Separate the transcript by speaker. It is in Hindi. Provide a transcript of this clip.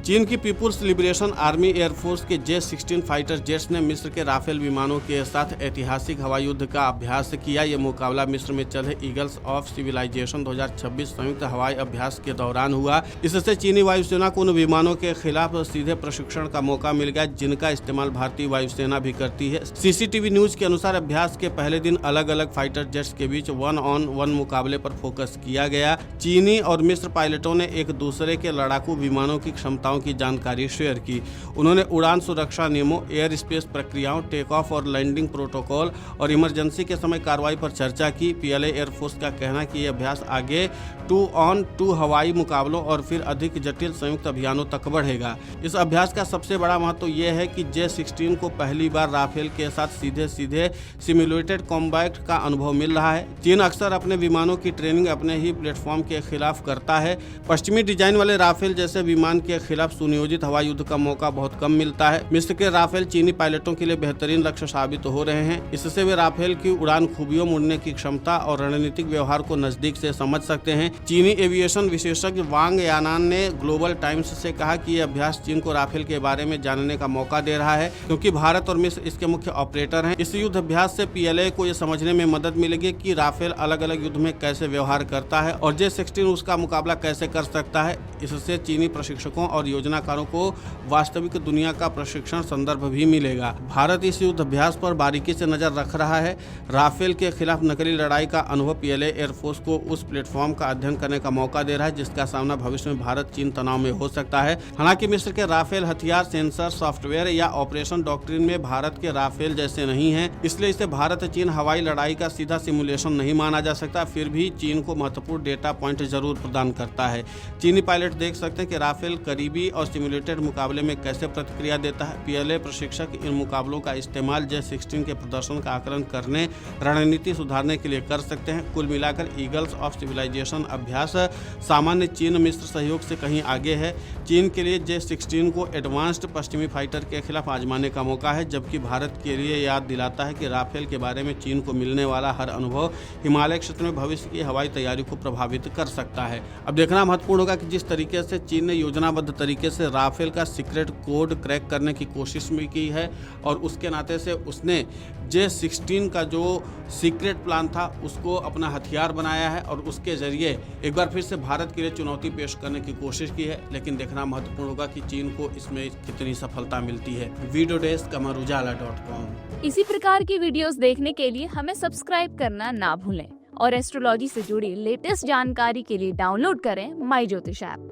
Speaker 1: चीन की पीपुल्स लिबरेशन आर्मी एयरफोर्स के J-16 फाइटर जेट्स ने मिस्र के राफेल विमानों के साथ ऐतिहासिक हवाई युद्ध का अभ्यास किया। ये मुकाबला मिस्र में चल रहे ईगल्स ऑफ सिविलाइजेशन 2026 संयुक्त हवाई अभ्यास के दौरान हुआ। इससे चीनी वायुसेना को उन विमानों के खिलाफ सीधे प्रशिक्षण का मौका मिल गया जिनका इस्तेमाल भारतीय वायुसेना भी करती है। CCTV न्यूज के अनुसार अभ्यास के पहले दिन अलग अलग फाइटर जेट्स के बीच 1-on-1 मुकाबले पर फोकस किया गया। चीनी और मिस्र पायलटों ने एक दूसरे के लड़ाकू विमानों की क्षमताओं की जानकारी शेयर की। उन्होंने उड़ान सुरक्षा नियमों, एयर स्पेस प्रक्रियाओं, टेक ऑफ और लैंडिंग प्रोटोकॉल और इमरजेंसी के समय कार्रवाई पर चर्चा की। PLA एयरफोर्स का कहना है कि यह अभ्यास आगे 2-on-2 हवाई मुकाबलों और फिर अधिक जटिल संयुक्त अभियानों तक बढ़ेगा। इस अभ्यास का सबसे बड़ा महत्व यह है कि J-16 को पहली बार राफेल के साथ सीधे सिमुलेटेड कॉम्बैट का अनुभव मिल रहा है। चीन अक्सर अपने विमानों की ट्रेनिंग अपने ही प्लेटफॉर्म के खिलाफ करता है। पश्चिमी डिजाइन वाले राफेल जैसे विमान के खिलाफ सुनियोजित हवाई युद्ध का मौका बहुत कम मिलता है। मिस्र के राफेल चीनी पायलटों के लिए बेहतरीन लक्ष्य साबित हो रहे हैं। इससे वे राफेल की उड़ान खूबियों, मुड़ने की क्षमता और रणनीतिक व्यवहार को नजदीक से समझ सकते हैं। चीनी एविएशन विशेषज्ञ वांग यानान ने ग्लोबल टाइम्स से कहा कि यह अभ्यास चीन को राफेल के बारे में जानने का मौका दे रहा है क्योंकि भारत और मिस्र इसके मुख्य ऑपरेटर हैं। इस युद्ध अभ्यास से PLA को यह समझने में मदद मिलेगी कि राफेल अलग अलग युद्ध में कैसे व्यवहार करता है और J-16 उसका मुकाबला कैसे कर सकता है। इससे चीनी प्रशिक्षकों और योजनाकारों को वास्तविक दुनिया का प्रशिक्षण संदर्भ भी मिलेगा। भारत इस युद्ध अभ्यास पर बारीकी से नजर रख रहा है। राफेल के खिलाफ नकली लड़ाई का अनुभव PLA एयरफोर्स को उस प्लेटफॉर्म का अध्ययन करने का मौका दे रहा है जिसका सामना भविष्य में भारत चीन तनाव में हो सकता है। हालांकि मिस्र के राफेल हथियार, सेंसर, सॉफ्टवेयर या ऑपरेशन डॉक्ट्रिन में भारत के राफेल जैसे नहीं है, इसलिए इसे भारत चीन हवाई लड़ाई का सीधा सिमुलेशन नहीं माना जा सकता। फिर भी चीन को महत्वपूर्ण डेटा पॉइंट जरूर प्रदान करता है। चीनी पायलट देख सकते हैं कि राफेल करीबी और सिमुलेटेड मुकाबले में कैसे प्रतिक्रिया देता है। PLA प्रशिक्षक इन मुकाबलों का इस्तेमाल J-16 के प्रदर्शन का आकलन करने, रणनीति सुधारने के लिए कर सकते हैं। कुल मिलाकर ईगल्स ऑफ सिविलाइजेशन अभ्यास सामान्य चीन मिस्र सहयोग से कहीं आगे है। चीन के लिए J-16 को एडवांस्ड पश्चिमी फाइटर के खिलाफ आजमाने का मौका है, जबकि भारत के लिए याद दिलाता है कि राफेल के बारे में चीन को मिलने वाला हर अनुभव हिमालय क्षेत्र में भविष्य की हवाई तैयारी को प्रभावित कर सकता है। अब देखना महत्वपूर्ण होगा कि जिस तरीके से चीन ने योजनाबद्ध तरीके से राफेल का सीक्रेट कोड क्रैक करने की कोशिश भी की है और उसके नाते से उसने J-16 का जो सीक्रेट प्लान था उसको अपना हथियार बनाया है और उसके जरिए एक बार फिर से भारत के लिए चुनौती पेश करने की कोशिश की है। लेकिन देखना महत्वपूर्ण होगा कि चीन को इसमें कितनी सफलता मिलती है। Video desk amarujala.com।
Speaker 2: इसी प्रकार की वीडियोस देखने के लिए हमें सब्सक्राइब करना ना भूलें और एस्ट्रोलॉजी से जुड़ी लेटेस्ट जानकारी के लिए डाउनलोड करें माई ज्योतिष ऐप।